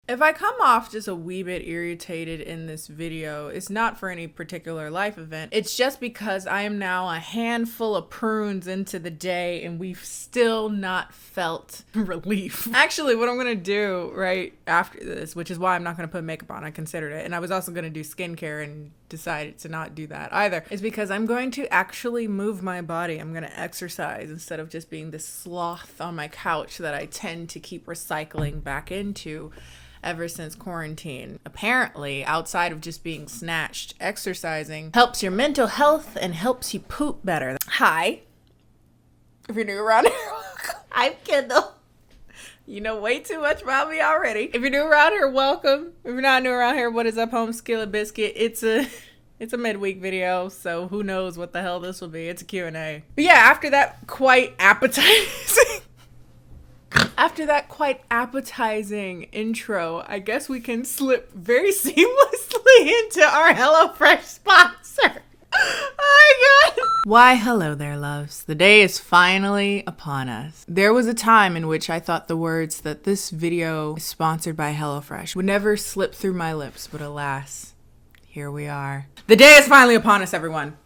If I come off just a wee bit irritated in this video, it's not for any particular life event. It's just because I am now a handful of prunes into the day and we've still not felt relief. Actually, what I'm gonna do right after this, which is why I'm not gonna put makeup on, I considered it, and I was also gonna do skincare and decided to not do that either, is because I'm going to actually move my body. I'm gonna exercise instead of just being this sloth on my couch that I tend to keep recycling back into ever since quarantine. Apparently, outside of just being snatched, exercising helps your mental health and helps you poop better. Hi. If you're new around here, I'm Kendall. You know way too much about me already. If you're new around here, welcome. If you're not new around here, what is up, home skillet biscuit? It's a midweek video, so who knows what the hell this will be. It's a Q&A. But yeah, after that quite appetizing intro, I guess we can slip very seamlessly into our HelloFresh sponsor. Oh my god. Why, hello there, loves. The day is finally upon us. There was a time in which I thought the words that this video is sponsored by HelloFresh would never slip through my lips, but alas, here we are. The day is finally upon us, everyone.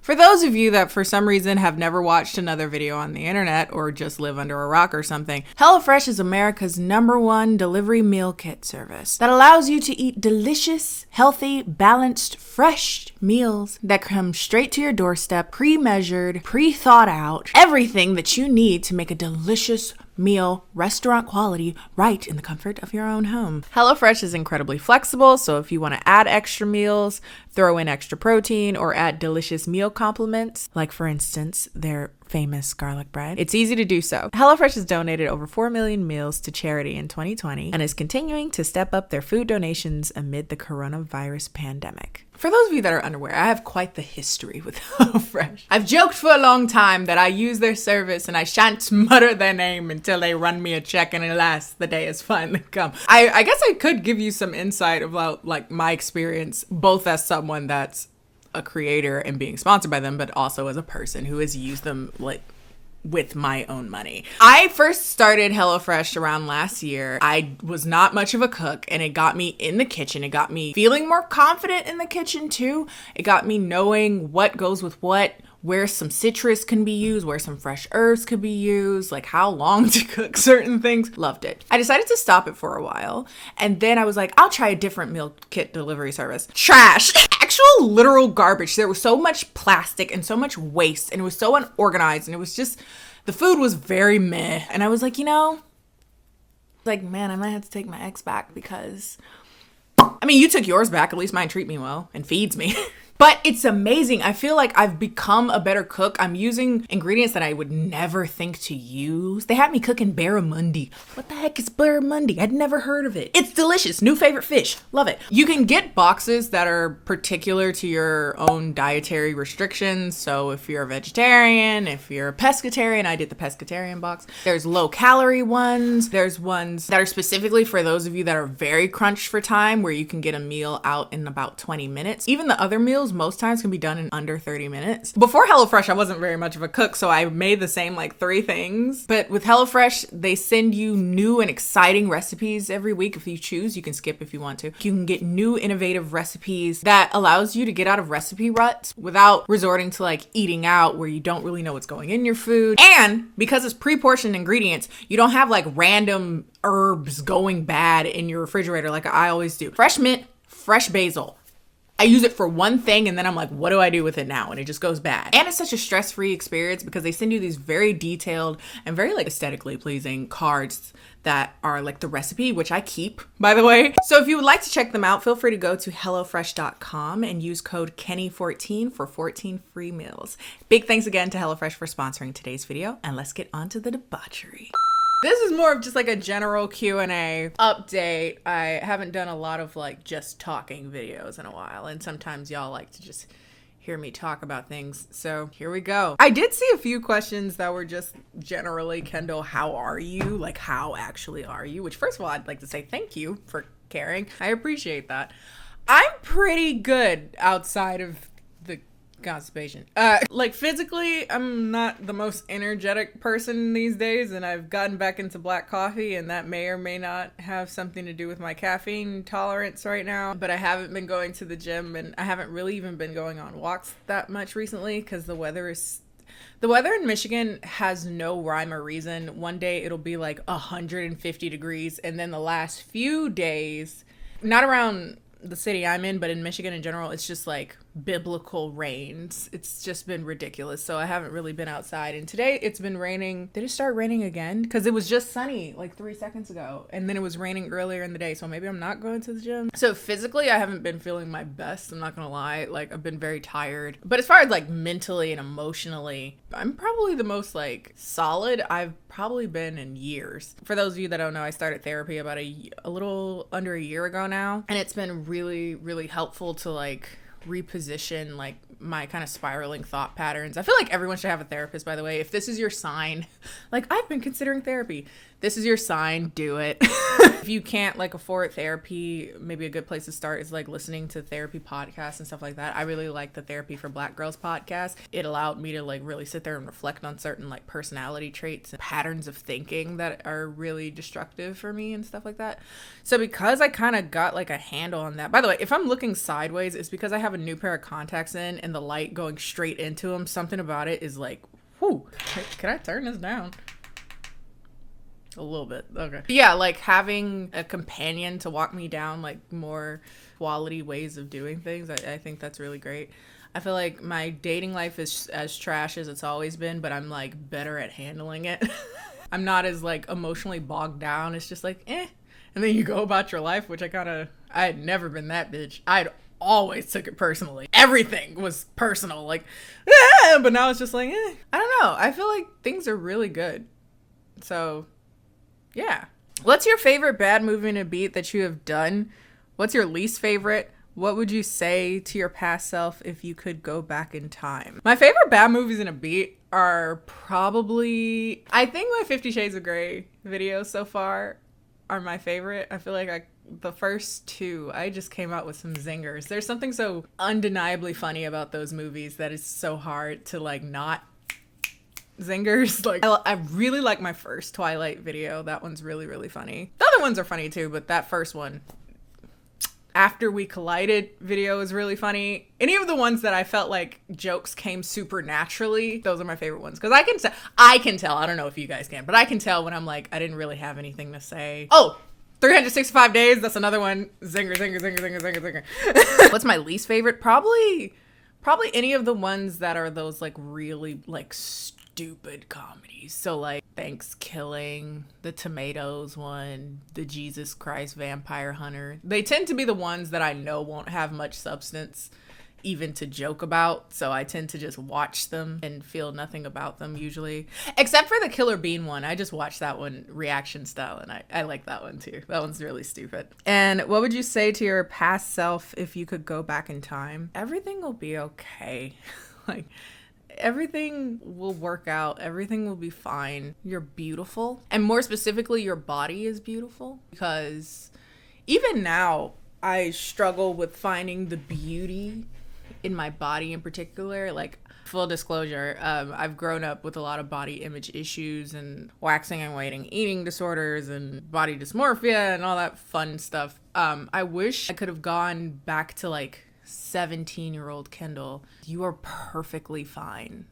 For those of you that for some reason have never watched another video on the internet or just live under a rock or something, HelloFresh is America's #1 delivery meal kit service that allows you to eat delicious, healthy, balanced, fresh meals that come straight to your doorstep, pre-measured, pre-thought out, everything that you need to make a delicious meal, restaurant quality, right in the comfort of your own home. HelloFresh is incredibly flexible, so if you want to add extra meals, throw in extra protein, or add delicious meal complements, like for instance, their famous garlic bread, it's easy to do so. HelloFresh has donated over 4 million meals to charity in 2020 and is continuing to step up their food donations amid the coronavirus pandemic. For those of you that are unaware, I have quite the history with HelloFresh. I've joked for a long time that I use their service and I shan't mutter their name until they run me a check, and alas, the day has finally come. I guess I could give you some insight about like my experience, both as someone that's a creator and being sponsored by them, but also as a person who has used them like with my own money. I first started HelloFresh around last year. I was not much of a cook, and it got me in the kitchen. It got me feeling more confident in the kitchen too. It got me knowing what goes with what, where some citrus can be used, where some fresh herbs could be used, like how long to cook certain things. Loved it. I decided to stop it for a while, and then I was like, I'll try a different meal kit delivery service. Trash. Actual literal garbage. There was so much plastic and so much waste, and it was so unorganized, and it was just, the food was very meh. And I was like, man, I might have to take my ex back because, I mean, you took yours back. At least mine treat me well and feeds me. But it's amazing. I feel like I've become a better cook. I'm using ingredients that I would never think to use. They had me cooking barramundi. What the heck is barramundi? I'd never heard of it. It's delicious. New favorite fish. Love it. You can get boxes that are particular to your own dietary restrictions. So if you're a vegetarian, if you're a pescatarian, I did the pescatarian box. There's low calorie ones. There's ones that are specifically for those of you that are very crunched for time, where you can get a meal out in about 20 minutes. Even the other meals most times can be done in under 30 minutes. Before HelloFresh, I wasn't very much of a cook, so I made the same like 3 things. But with HelloFresh, they send you new and exciting recipes every week. If you choose, you can skip if you want to. You can get new innovative recipes that allows you to get out of recipe ruts without resorting to like eating out where you don't really know what's going in your food. And because it's pre-portioned ingredients, you don't have like random herbs going bad in your refrigerator like I always do. Fresh mint, fresh basil. I use it for one thing and then I'm like, what do I do with it now? And it just goes bad. And it's such a stress-free experience because they send you these very detailed and very like aesthetically pleasing cards that are like the recipe, which I keep, by the way. So if you would like to check them out, feel free to go to HelloFresh.com and use code Kennie14 for 14 free meals. Big thanks again to HelloFresh for sponsoring today's video, and let's get on to the debauchery. This is more of just like a general Q&A update. I haven't done a lot of like just talking videos in a while, and sometimes y'all like to just hear me talk about things. So here we go. I did see a few questions that were just generally, Kendall, how are you? Like, how actually are you? Which, first of all, I'd like to say thank you for caring. I appreciate that. I'm pretty good outside of the constipation. Like physically, I'm not the most energetic person these days, and I've gotten back into black coffee, and that may or may not have something to do with my caffeine tolerance right now. But I haven't been going to the gym, and I haven't really even been going on walks that much recently because the weather in Michigan has no rhyme or reason. One day it'll be like 150 degrees, and then the last few days, not around the city I'm in, but in Michigan in general, it's just like biblical rains. It's just been ridiculous. So I haven't really been outside. And today it's been raining. Did it start raining again? Because it was just sunny like 3 seconds ago. And then it was raining earlier in the day. So maybe I'm not going to the gym. So physically, I haven't been feeling my best. I'm not going to lie. Like I've been very tired. But as far as like mentally and emotionally, I'm probably the most like solid I've probably been in years. For those of you that don't know, I started therapy about a little under a year ago now. And it's been really, really helpful to like reposition like my kind of spiraling thought patterns. I feel like everyone should have a therapist, by the way. If this is your sign, like I've been considering therapy, this is your sign, do it. If you can't like afford therapy, maybe a good place to start is like listening to therapy podcasts and stuff like that. I really like the Therapy for Black Girls podcast. It allowed me to like really sit there and reflect on certain like personality traits and patterns of thinking that are really destructive for me and stuff like that. So because I kind of got like a handle on that, by the way, if I'm looking sideways, it's because I have a new pair of contacts in and the light going straight into them. Something about it is like, whoo, can I turn this down? A little bit. Okay. Yeah, like having a companion to walk me down like more quality ways of doing things. I think that's really great. I feel like my dating life is as trash as it's always been, but I'm like better at handling it. I'm not as like emotionally bogged down. It's just like, and then you go about your life, which I had never been that bitch. I'd always took it personally. Everything was personal. Like, but now it's just like, I don't know. I feel like things are really good. So yeah. What's your favorite bad movie in a beat that you have done? What's your least favorite? What would you say to your past self if you could go back in time? My favorite bad movies in a beat are probably, I think my 50 Shades of Grey videos so far are my favorite. I feel like the first two, I just came out with some zingers. There's something so undeniably funny about those movies that is so hard to like not zingers. Like I really like my first Twilight video. That one's really, really funny. The other ones are funny too, but that first one, After We Collided video, is really funny. Any of the ones that I felt like jokes came super naturally, those are my favorite ones. Because I can tell, I don't know if you guys can, but I can tell when I'm like, I didn't really have anything to say. Oh, 365 days, that's another one. Zinger, zinger, zinger, zinger, zinger, zinger. What's my least favorite? Probably any of the ones that are those like really like stupid comedies. So like Thanksgiving, the Tomatoes one, the Jesus Christ Vampire Hunter. They tend to be the ones that I know won't have much substance even to joke about. So I tend to just watch them and feel nothing about them usually. Except for the Killer Bean one. I just watched that one reaction style and I like that one too. That one's really stupid. And what would you say to your past self if you could go back in time? Everything will be okay. Like everything will work out. Everything will be fine. You're beautiful. And more specifically, your body is beautiful. Because even now, I struggle with finding the beauty in my body in particular. Like, full disclosure, I've grown up with a lot of body image issues and waxing and waning eating disorders and body dysmorphia and all that fun stuff. I wish I could have gone back to like 17-year-old Kendall. You are perfectly fine.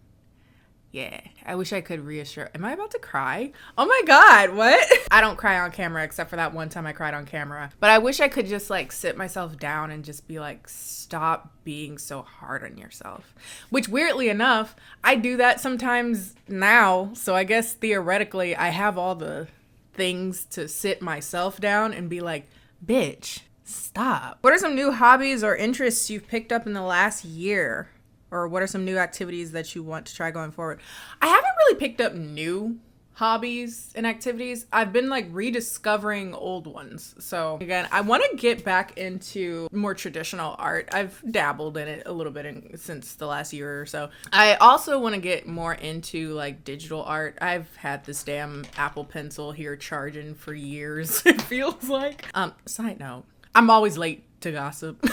Yeah, I wish I could reassure. Am I about to cry? Oh my God, what? I don't cry on camera except for that one time I cried on camera. But I wish I could just like sit myself down and just be like, stop being so hard on yourself. Which weirdly enough, I do that sometimes now. So I guess theoretically I have all the things to sit myself down and be like, bitch, stop. What are some new hobbies or interests you've picked up in the last year? Or what are some new activities that you want to try going forward? I haven't really picked up new hobbies and activities. I've been like rediscovering old ones. So again, I want to get back into more traditional art. I've dabbled in it a little bit since the last year or so. I also want to get more into like digital art. I've had this damn Apple Pencil here charging for years, it feels like. Side note, I'm always late to gossip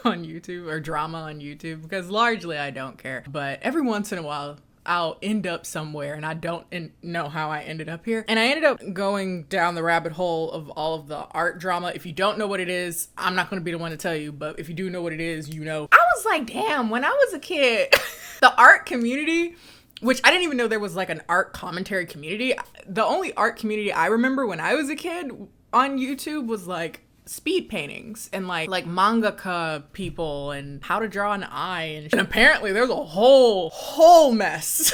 on YouTube or drama on YouTube because largely I don't care. But every once in a while, I'll end up somewhere and I don't know how I ended up here. And I ended up going down the rabbit hole of all of the art drama. If you don't know what it is, I'm not going to be the one to tell you. But if you do know what it is, you know. I was like, damn, when I was a kid, the art community, which I didn't even know there was like an art commentary community. The only art community I remember when I was a kid on YouTube was like speed paintings and like mangaka people and how to draw an eye, and apparently there's a whole mess.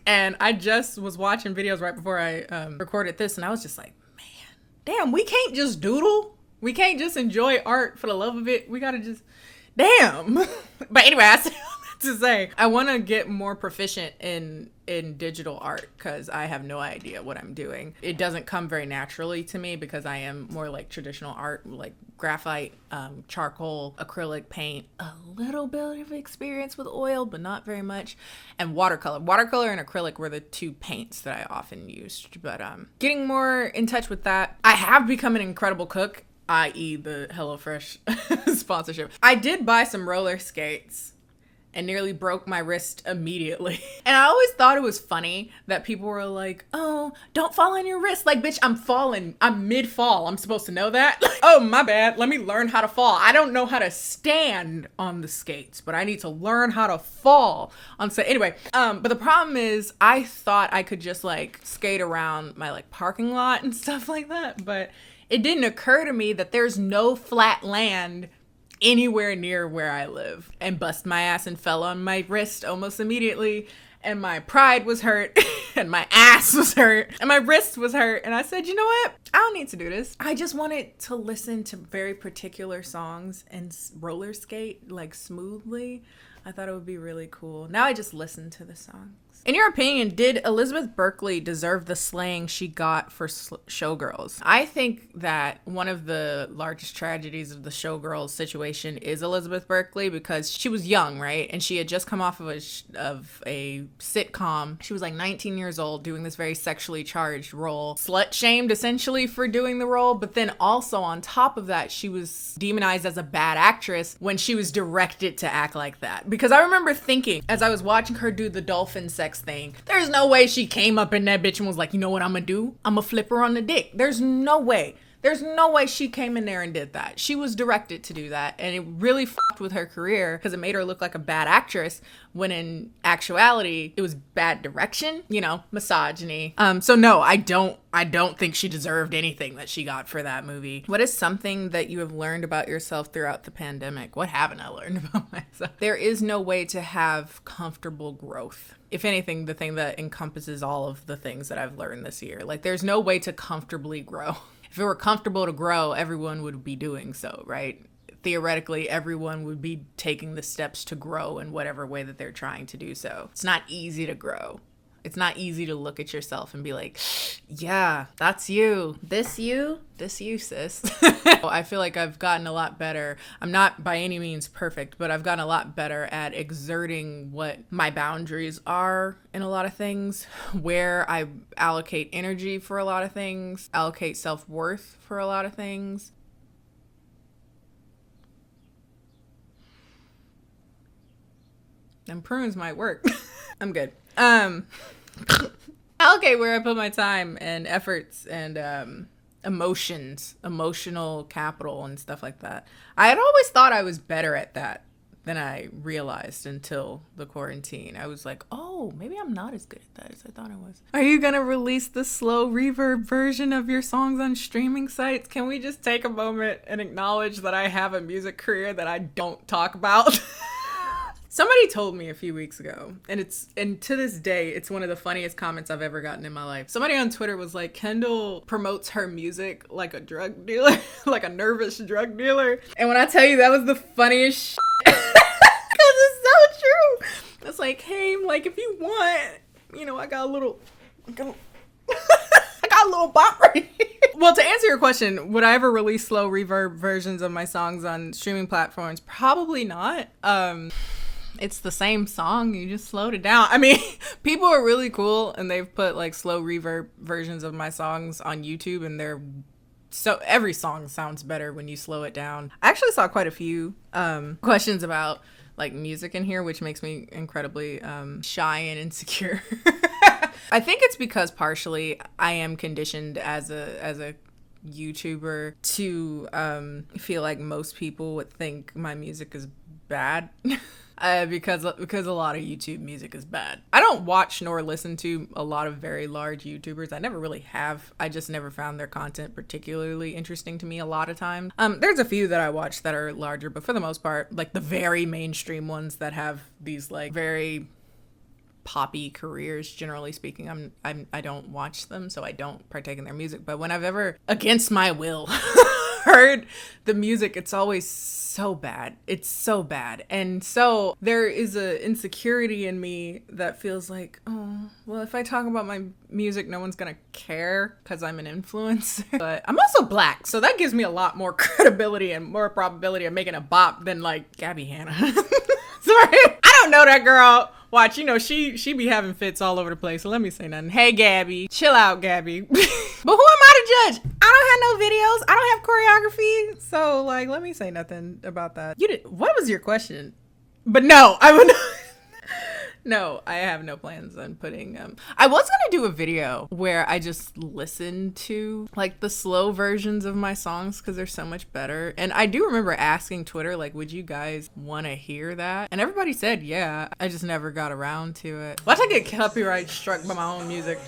And I just was watching videos right before I recorded this, and I was just like, man, damn, we can't just doodle, we can't just enjoy art for the love of it, we gotta just damn. But anyway, I said to say I want to get more proficient in digital art because I have no idea what I'm doing. It doesn't come very naturally to me because I am more like traditional art, like graphite, charcoal, acrylic paint, a little bit of experience with oil, but not very much, and watercolor. Watercolor and acrylic were the two paints that I often used, but getting more in touch with that. I have become an incredible cook, i.e. the HelloFresh sponsorship. I did buy some roller skates and nearly broke my wrist immediately. And I always thought it was funny that people were like, oh, don't fall on your wrist. Like, bitch, I'm falling. I'm mid-fall. I'm supposed to know that? Like, oh, my bad. Let me learn how to fall. I don't know how to stand on the skates, but I need to learn how to fall on set. Anyway, but the problem is I thought I could just like skate around my like parking lot and stuff like that. But it didn't occur to me that there's no flat land anywhere near where I live, and bust my ass and fell on my wrist almost immediately, and my pride was hurt and my ass was hurt and my wrist was hurt, and I said, you know what, I don't need to do this. I just wanted to listen to very particular songs and roller skate like smoothly. I thought it would be really cool. Now I just listen to the songs. In your opinion, did Elizabeth Berkley deserve the slaying she got for Showgirls? I think that one of the largest tragedies of the Showgirls situation is Elizabeth Berkley, because she was young, right? And she had just come off of a sitcom. She was like 19 years old doing this very sexually charged role. Slut shamed essentially for doing the role. But then also on top of that, she was demonized as a bad actress when she was directed to act like that. Because I remember thinking as I was watching her do the dolphin sex thing, there's no way she came up in that bitch and was like, you know what I'm gonna do? I'm gonna flip her on the dick. There's no way. There's no way she came in there and did that. She was directed to do that, and it really fucked with her career because it made her look like a bad actress when in actuality it was bad direction, you know, misogyny. So no, I don't think she deserved anything that she got for that movie. What is something that you have learned about yourself throughout the pandemic? What haven't I learned about myself? There is no way to have comfortable growth. If anything, the thing that encompasses all of the things that I've learned this year. Like, there's no way to comfortably grow. If it were comfortable to grow, everyone would be doing so, right? Theoretically, everyone would be taking the steps to grow in whatever way that they're trying to do so. It's not easy to grow. It's not easy to look at yourself and be like, yeah, that's you. This you, sis. I feel like I've gotten a lot better. I'm not by any means perfect, but I've gotten a lot better at exerting what my boundaries are in a lot of things, where I allocate energy for a lot of things, allocate self-worth for a lot of things. And prunes might work. I'm good. Allocate where I put my time and efforts and emotional capital and stuff like that. I had always thought I was better at that than I realized until the quarantine. I was like, oh, maybe I'm not as good at that as I thought I was. Are you gonna release the slow reverb version of your songs on streaming sites? Can we just take a moment and acknowledge that I have a music career that I don't talk about? Somebody told me a few weeks ago, and to this day, it's one of the funniest comments I've ever gotten in my life. Somebody on Twitter was like, Kendall promotes her music like a drug dealer, like a nervous drug dealer. And when I tell you that was the funniest shit, because it's so true. It's like, hey, like if you want, you know, I got a little bop right here. Well, to answer your question, would I ever release slow reverb versions of my songs on streaming platforms? Probably not. It's the same song, you just slowed it down. I mean, people are really cool and they've put like slow reverb versions of my songs on YouTube and they're so every song sounds better when you slow it down. I actually saw quite a few questions about like music in here, which makes me incredibly shy and insecure. I think it's because partially I am conditioned as a YouTuber to feel like most people would think my music is bad. Because a lot of YouTube music is bad. I don't watch nor listen to a lot of very large YouTubers. I never really have. I just never found their content particularly interesting to me a lot of times. There's a few that I watch that are larger, but for the most part, like the very mainstream ones that have these like very poppy careers, generally speaking, I don't watch them, so I don't partake in their music. But when I've ever, against my will, heard the music, it's always so bad. It's so bad. And so there is a insecurity in me that feels like, oh, well, if I talk about my music, no one's gonna care because I'm an influencer. But I'm also black, so that gives me a lot more credibility and more probability of making a bop than like Gabby Hanna. Sorry, I don't know that girl. Watch, you know, she be having fits all over the place, so let me say nothing. Hey, Gabby. Chill out, Gabby. But who am I to judge? I don't have no videos. I don't have choreography. So, like, let me say nothing about that. What was your question? But no, I would No, I have no plans on putting, I was gonna do a video where I just listen to, like, the slow versions of my songs because they're so much better. And I do remember asking Twitter, like, would you guys want to hear that? And everybody said, yeah. I just never got around to it. Watch I get copyright struck by my own music.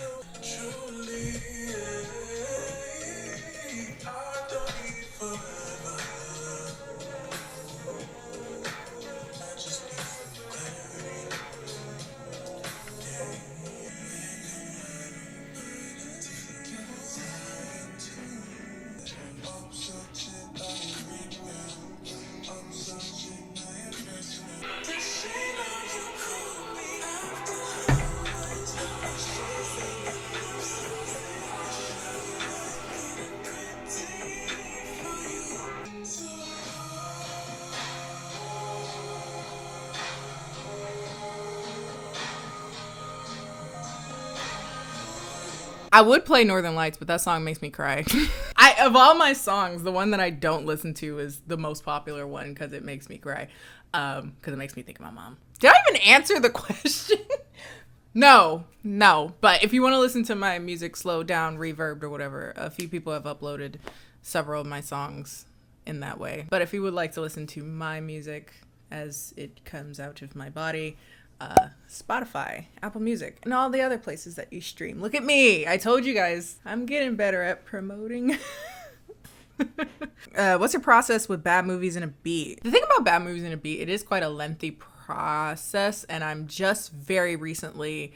I would play Northern Lights, but that song makes me cry. Of all my songs, the one that I don't listen to is the most popular one because it makes me cry. Because it makes me think of my mom. Did I even answer the question? No. But if you want to listen to my music slowed down, reverbed, or whatever, a few people have uploaded several of my songs in that way. But if you would like to listen to my music as it comes out of my body, Spotify, Apple Music, and all the other places that you stream. Look at me. I told you guys, I'm getting better at promoting. What's your process with bad movies and a beat? The thing about bad movies and a beat, it is quite a lengthy process, and I'm just very recently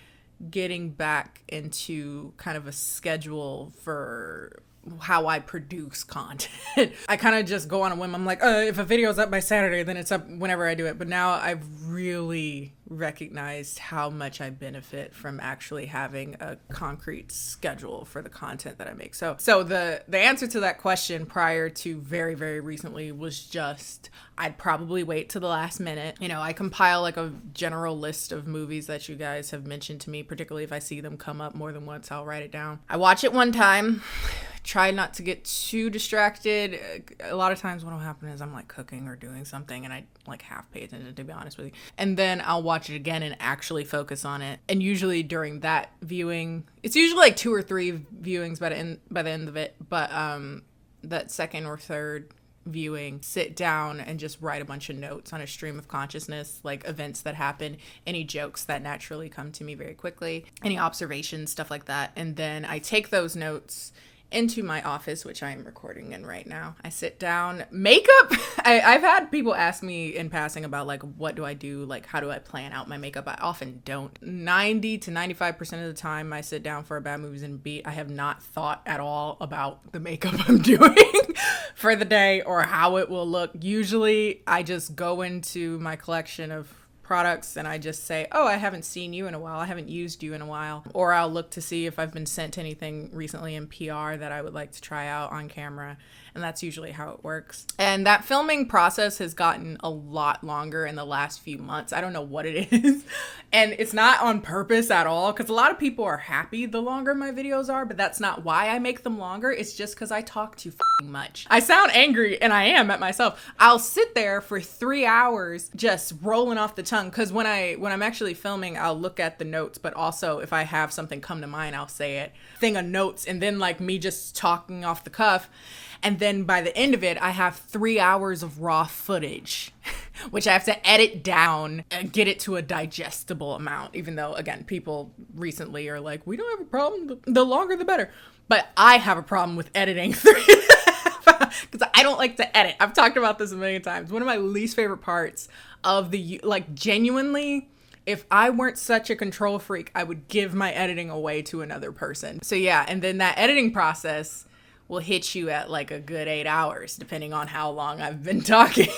getting back into kind of a schedule for how I produce content. I kind of just go on a whim. I'm like, if a video's up by Saturday, then it's up whenever I do it. But now I've really recognized how much I benefit from actually having a concrete schedule for the content that I make. So the answer to that question prior to very, very recently was just, I'd probably wait to the last minute. You know, I compile like a general list of movies that you guys have mentioned to me, particularly if I see them come up more than once, I'll write it down. I watch it one time. Try not to get too distracted. A lot of times what will happen is I'm like cooking or doing something and I like half pay attention, to be honest with you. And then I'll watch it again and actually focus on it. And usually during that viewing, it's usually like 2 or 3 viewings by the end of it. But that second or third viewing, sit down and just write a bunch of notes on a stream of consciousness, like events that happen, any jokes that naturally come to me very quickly, any observations, stuff like that. And then I take those notes into my office, which I am recording in right now. I sit down, makeup. I've had people ask me in passing about like, what do I do? Like, how do I plan out my makeup? I often don't. 90 to 95% of the time I sit down for a bad movies and beat, I have not thought at all about the makeup I'm doing for the day or how it will look. Usually I just go into my collection of products and I just say, oh, I haven't seen you in a while, I haven't used you in a while, or I'll look to see if I've been sent anything recently in PR that I would like to try out on camera, and that's usually how it works. And that filming process has gotten a lot longer in the last few months. I don't know what it is, and it's not on purpose at all, because a lot of people are happy the longer my videos are, but that's not why I make them longer. It's just because I talk too f***ing much. I sound angry, and I am at myself. I'll sit there for 3 hours just rolling off the tongue, because when I'm actually filming, I'll look at the notes, but also if I have something come to mind, I'll say it. Thing of notes, and then like me just talking off the cuff. And then by the end of it, I have 3 hours of raw footage, which I have to edit down and get it to a digestible amount. Even though, again, people recently are like, we don't have a problem. The longer, the better. But I have a problem with editing 3.5 because I don't like to edit. I've talked about this a million times. One of my least favorite parts of the, like, genuinely, if I weren't such a control freak, I would give my editing away to another person. So yeah, and then that editing process will hit you at like a good 8 hours, depending on how long I've been talking.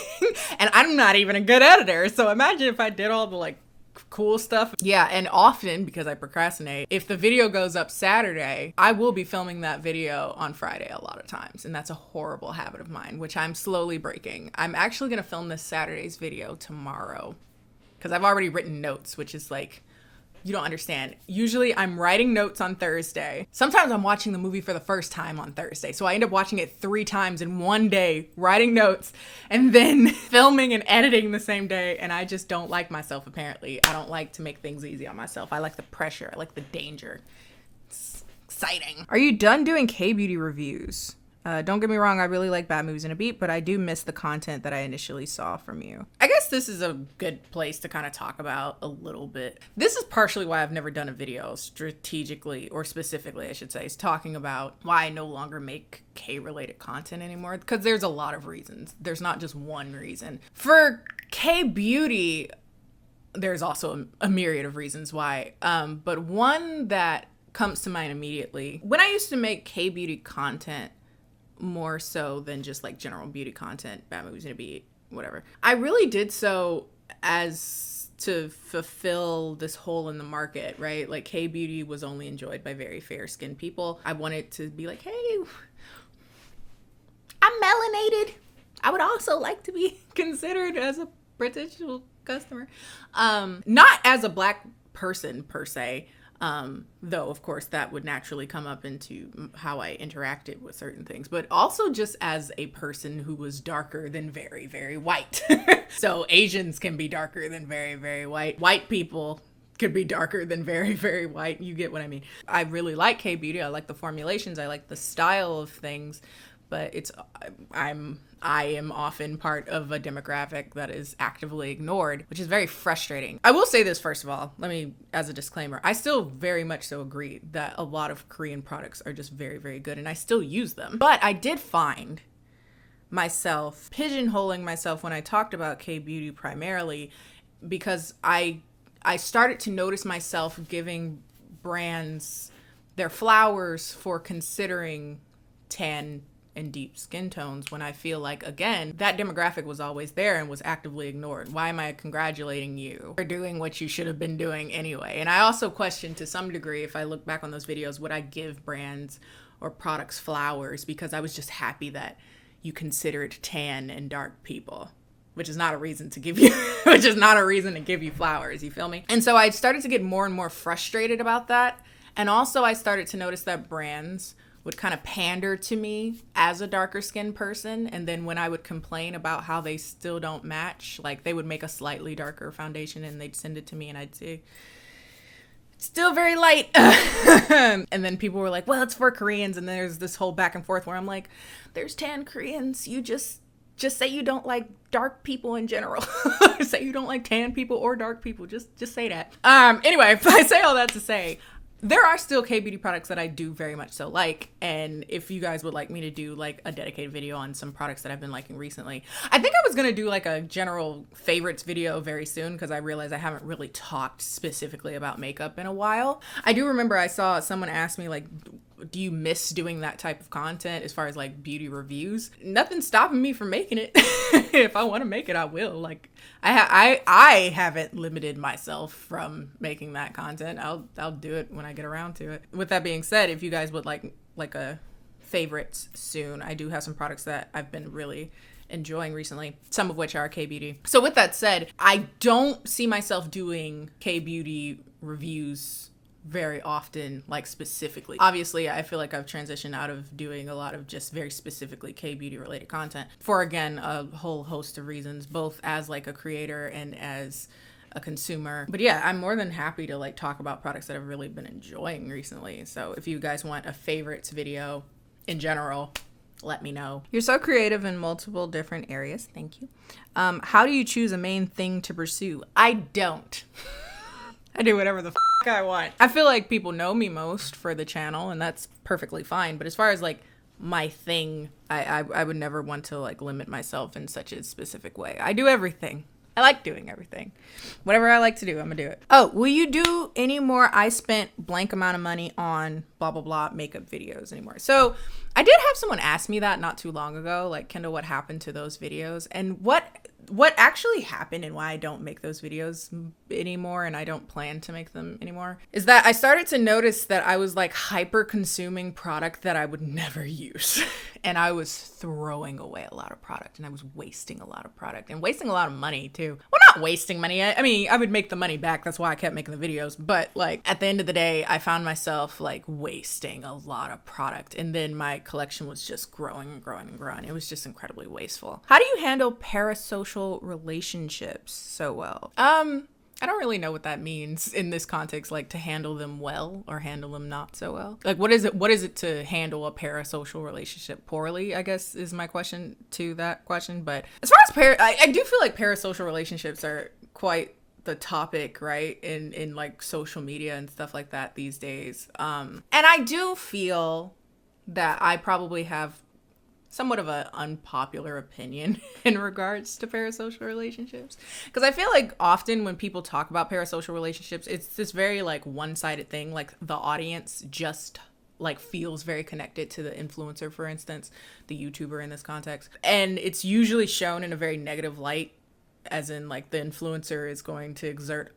And I'm not even a good editor. So imagine if I did all the like cool stuff. Yeah, and often, because I procrastinate, if the video goes up Saturday, I will be filming that video on Friday a lot of times. And that's a horrible habit of mine, which I'm slowly breaking. I'm actually gonna film this Saturday's video tomorrow, because I've already written notes, which is like, you don't understand. Usually I'm writing notes on Thursday. Sometimes I'm watching the movie for the first time on Thursday. So I end up watching it 3 times in one day, writing notes, and then filming and editing the same day. And I just don't like myself, apparently. I don't like to make things easy on myself. I like the pressure. I like the danger. It's exciting. Are you done doing K-beauty reviews? Don't get me wrong, I really like Bad Movies in a Beat, but I do miss the content that I initially saw from you. I guess this is a good place to kind of talk about a little bit. This is partially why I've never done a video strategically, or specifically, I should say, is talking about why I no longer make K-related content anymore, because there's a lot of reasons. There's not just one reason. For K-beauty, there's also a myriad of reasons why, but one that comes to mind immediately, when I used to make K-beauty content, more so than just like general beauty content, Bad Movies in a Beat, whatever, I really did so as to fulfill this hole in the market, right? Like K-beauty was only enjoyed by very fair-skinned people. I wanted to be like, hey, I'm melanated. I would also like to be considered as a potential customer. Not as a black person per se, though of course that would naturally come up into how I interacted with certain things, but also just as a person who was darker than very, very white. So Asians can be darker than very, very white. White people could be darker than very, very white. You get what I mean. I really like K-beauty. I like the formulations. I like the style of things, but I am often part of a demographic that is actively ignored, which is very frustrating. I will say this, first of all, let me, as a disclaimer, I still very much so agree that a lot of Korean products are just very, very good, and I still use them. But I did find myself pigeonholing myself when I talked about K-beauty primarily, because I started to notice myself giving brands their flowers for considering tan and deep skin tones, when I feel like, again, that demographic was always there and was actively ignored. Why am I congratulating you for doing what you should have been doing anyway? And I also question, to some degree, if I look back on those videos, would I give brands or products flowers because I was just happy that you considered tan and dark people, which is not a reason to give you flowers, you feel me? And so I started to get more and more frustrated about that. And also I started to notice that brands would kind of pander to me as a darker skinned person. And then when I would complain about how they still don't match, like they would make a slightly darker foundation and they'd send it to me and I'd say, it's still very light. And then people were like, well, it's for Koreans. And there's this whole back and forth where I'm like, there's tan Koreans. You just say you don't like dark people in general. Say you don't like tan people or dark people. Just say that. Anyway, I say all that to say, there are still K-beauty products that I do very much so like, and if you guys would like me to do like a dedicated video on some products that I've been liking recently, I think I was gonna do like a general favorites video very soon, because I realized I haven't really talked specifically about makeup in a while. I do remember I saw someone ask me like, do you miss doing that type of content as far as like beauty reviews? Nothing's stopping me from making it. If I want to make it, I will. Like I haven't limited myself from making that content. I'll do it when I get around to it. With that being said, if you guys would like a favorites soon, I do have some products that I've been really enjoying recently, some of which are K-beauty. So with that said, I don't see myself doing K-beauty reviews very often, like specifically. Obviously, I feel like I've transitioned out of doing a lot of just very specifically K-beauty related content for, again, a whole host of reasons, both as like a creator and as a consumer. But yeah, I'm more than happy to like talk about products that I've really been enjoying recently. So if you guys want a favorites video in general, let me know. You're so creative in multiple different areas. Thank you. How do you choose a main thing to pursue? I don't. I do whatever the I want. I feel like people know me most for the channel, and that's perfectly fine. But as far as like my thing, I would never want to like limit myself in such a specific way. I do everything. I like doing everything. Whatever I like to do, I'm gonna do it. Oh, will you do any more I spent blank amount of money on blah, blah, blah makeup videos anymore? So I did have someone ask me that not too long ago, like, Kendall, what happened to those videos? And what actually happened and why I don't make those videos anymore and I don't plan to make them anymore is that I started to notice that I was like hyper consuming product that I would never use. And I was throwing away a lot of product and I was wasting a lot of product and wasting a lot of money too. Well, not wasting money. I mean, I would make the money back. That's why I kept making the videos. But like at the end of the day, I found myself like wasting a lot of product. And then my collection was just growing and growing and growing. It was just incredibly wasteful. How do you handle parasocial relationships so well? I don't really know what that means in this context, like to handle them well or handle them not so well. Like what is it to handle a parasocial relationship poorly, I guess is my question to that question. But as far as I do feel like parasocial relationships are quite the topic, right, in like social media and stuff like that these days. And I do feel that I probably have somewhat of an unpopular opinion in regards to parasocial relationships. Because I feel like often when people talk about parasocial relationships, it's this very like one-sided thing. Like the audience just like feels very connected to the influencer, for instance, the YouTuber in this context. And it's usually shown in a very negative light, as in like the influencer is going to exert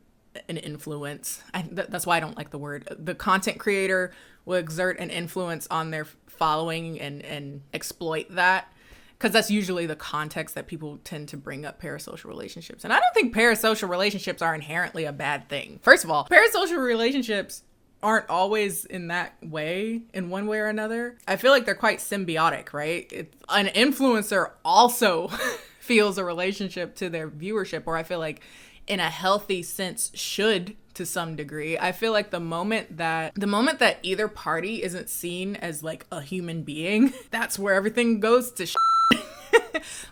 an influence. That's why I don't like the word. The content creator will exert an influence on their following and exploit that, because that's usually the context that people tend to bring up parasocial relationships. And I don't think parasocial relationships are inherently a bad thing. First of all, parasocial relationships aren't always in that way in one way or another. I feel like they're quite symbiotic, right? An influencer also feels a relationship to their viewership, or I feel like in a healthy sense should to some degree. I feel like the moment that either party isn't seen as like a human being, that's where everything goes to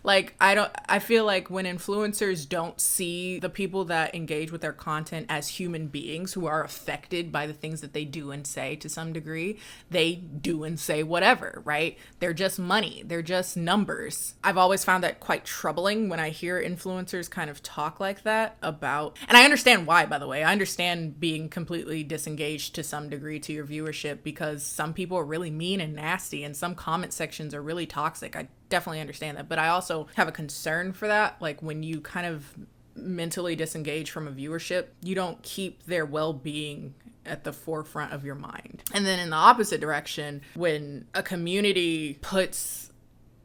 Like, I feel like when influencers don't see the people that engage with their content as human beings who are affected by the things that they do and say to some degree, they do and say whatever, right? They're just money. They're just numbers. I've always found that quite troubling when I hear influencers kind of talk like that about, and I understand why, by the way. I understand being completely disengaged to some degree to your viewership because some people are really mean and nasty and some comment sections are really toxic. I definitely understand that, but I also have a concern for that. Like when you kind of mentally disengage from a viewership, you don't keep their well-being at the forefront of your mind. And then in the opposite direction, when a community puts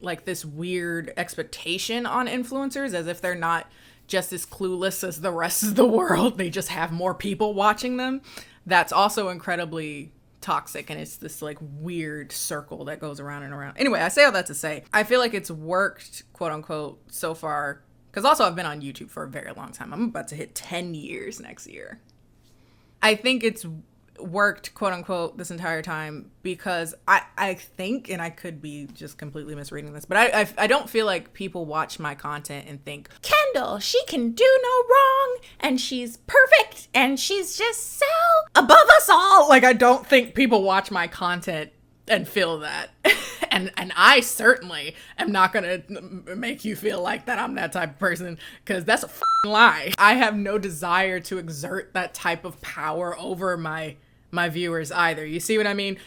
like this weird expectation on influencers as if they're not just as clueless as the rest of the world, they just have more people watching them, that's also incredibly toxic, and it's this like weird circle that goes around and around. Anyway, I say all that to say I feel like it's worked, quote unquote, so far, because also I've been on YouTube for a very long time. I'm about to hit 10 years next year. I think it's worked, quote unquote, this entire time because I think, and I could be just completely misreading this, but I don't feel like people watch my content and think, Kendall, she can do no wrong and she's perfect and she's just so above us all. Like, I don't think people watch my content and feel that. and I certainly am not gonna make you feel like that I'm that type of person, because that's a lie. I have no desire to exert that type of power over my my viewers either. You see what I mean?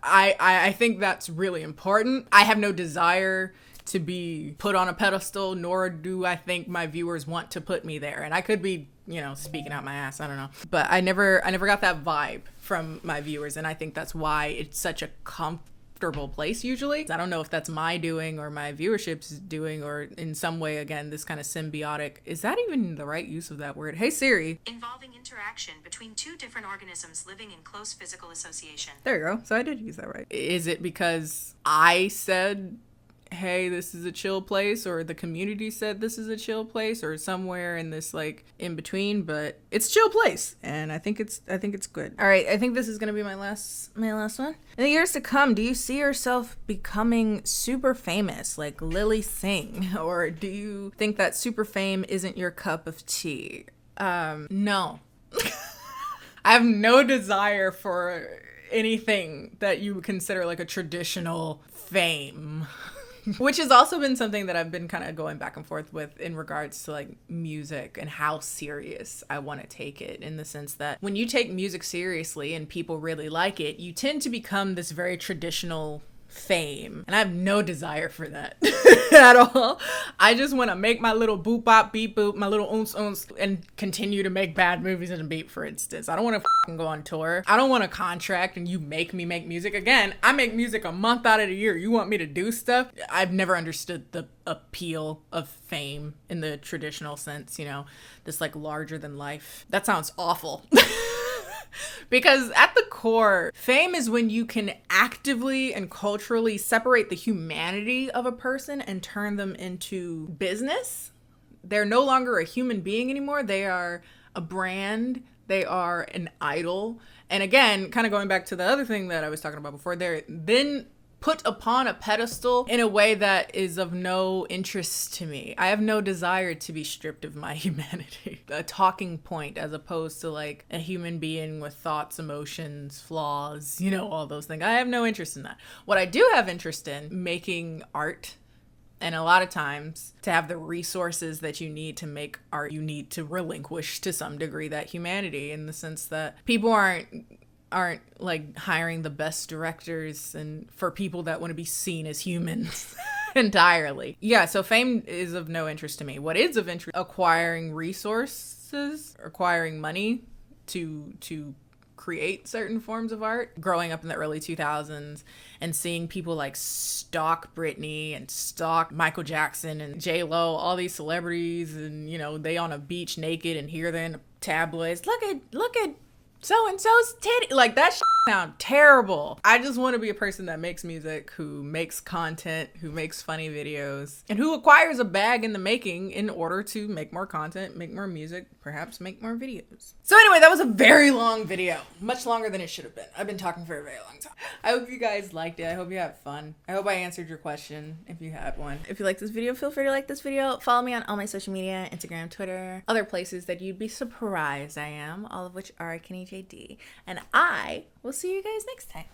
I think that's really important. I have no desire to be put on a pedestal, nor do I think my viewers want to put me there. And I could be, you know, speaking out my ass, I don't know. But I never got that vibe from my viewers, and I think that's why it's such a comfortable place usually. I don't know if that's my doing or my viewership's doing, or in some way, again, this kind of symbiotic, is that even the right use of that word? Hey Siri. Involving interaction between two different organisms living in close physical association. There you go. So I did use that right. Is it because I said, hey, this is a chill place, or the community said this is a chill place, or somewhere in this like in between? But it's chill place, and I think it's good. All right, I think this is gonna be my last one. In the years to come, do you see yourself becoming super famous like Lily Singh, or do you think that super fame isn't your cup of tea? No. I have no desire for anything that you would consider like a traditional fame. Which has also been something that I've been kind of going back and forth with in regards to like music and how serious I want to take it, in the sense that when you take music seriously and people really like it, you tend to become this very traditional fame, and I have no desire for that at all. I just want to make my little boop bop beep boop, my little oons oons, and continue to make bad movies and a beat, for instance. I don't want to go on tour. I don't want a contract and you make me make music. Again, I make music a month out of the year. You want me to do stuff? I've never understood the appeal of fame in the traditional sense, you know, this like larger than life. That sounds awful. Because at the core, fame is when you can actively and culturally separate the humanity of a person and turn them into business. They're no longer a human being anymore. They are a brand. They are an idol. And again, kind of going back to the other thing that I was talking about before, they're then put upon a pedestal in a way that is of no interest to me. I have no desire to be stripped of my humanity. A talking point as opposed to like a human being with thoughts, emotions, flaws, you know, all those things. I have no interest in that. What I do have interest in, making art. And a lot of times, to have the resources that you need to make art, you need to relinquish to some degree that humanity, in the sense that people aren't like hiring the best directors and for people that want to be seen as humans entirely. Yeah, so fame is of no interest to me. What is of interest, acquiring resources, acquiring money to create certain forms of art. Growing up in the early 2000s and seeing people like stalk Britney and stalk Michael Jackson and J-Lo, all these celebrities, and you know, they on a beach naked, and here they're in the tabloids. Look at so-and-so's titty. Like, that sound terrible. I just want to be a person that makes music, who makes content, who makes funny videos, and who acquires a bag in the making in order to make more content, make more music, perhaps make more videos. So anyway, that was a very long video. Much longer than it should have been. I've been talking for a very long time. I hope you guys liked it. I hope you had fun. I hope I answered your question if you had one. If you like this video, feel free to like this video. Follow me on all my social media, Instagram, Twitter, other places that you'd be surprised I am, all of which are KennieJD. And I will see you guys next time.